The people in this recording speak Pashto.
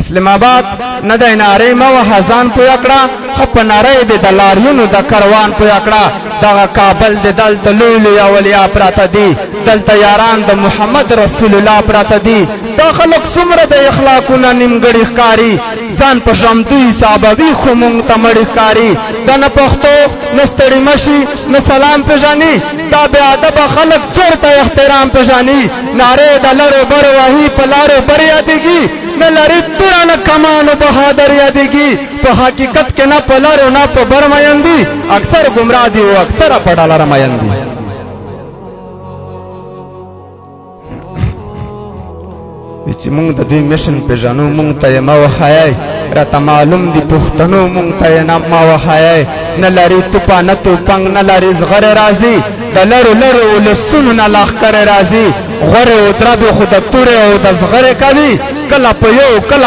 اسلام آباد نه د نارې مو هزان پویا کړه خو په نارې د لاریونو د کاروان پویا کړه دغه کابل د دلته لولي اولیا پراته دي دلته یاران د محمد رسول الله پراته دي دا خلک څومره د اخلاقونه نیمګړي ښکاري ځان په ژوندوي حسابوي خو مونږ ته مړي ښکاري دا نه پښتو نه ستړي مشي نه سلام پېژني دا بې ادبه خلک چېرته احترام پېژني نارې د لرو برو وهي په لارو بر یادېږي نه لري توره نه کمان و بهادر یادېږي په حقیقت کې نه په لرو نه په بر میین دي اکثر ګمراه دي او اکثره په ډالره میین دي چې مونږ د دوی میشن پېژنو مونږ ته یې مه وښایئ راته معلوم دي پښتنو مونږ ته یې مه وښایئ نه لري توپه نه توپنګ نه لري زغرې راځي د لرو لرو ولسونو نه لښکرې راځي غورې او دربې خو د تورې او د زغرې کوي کله په یو کله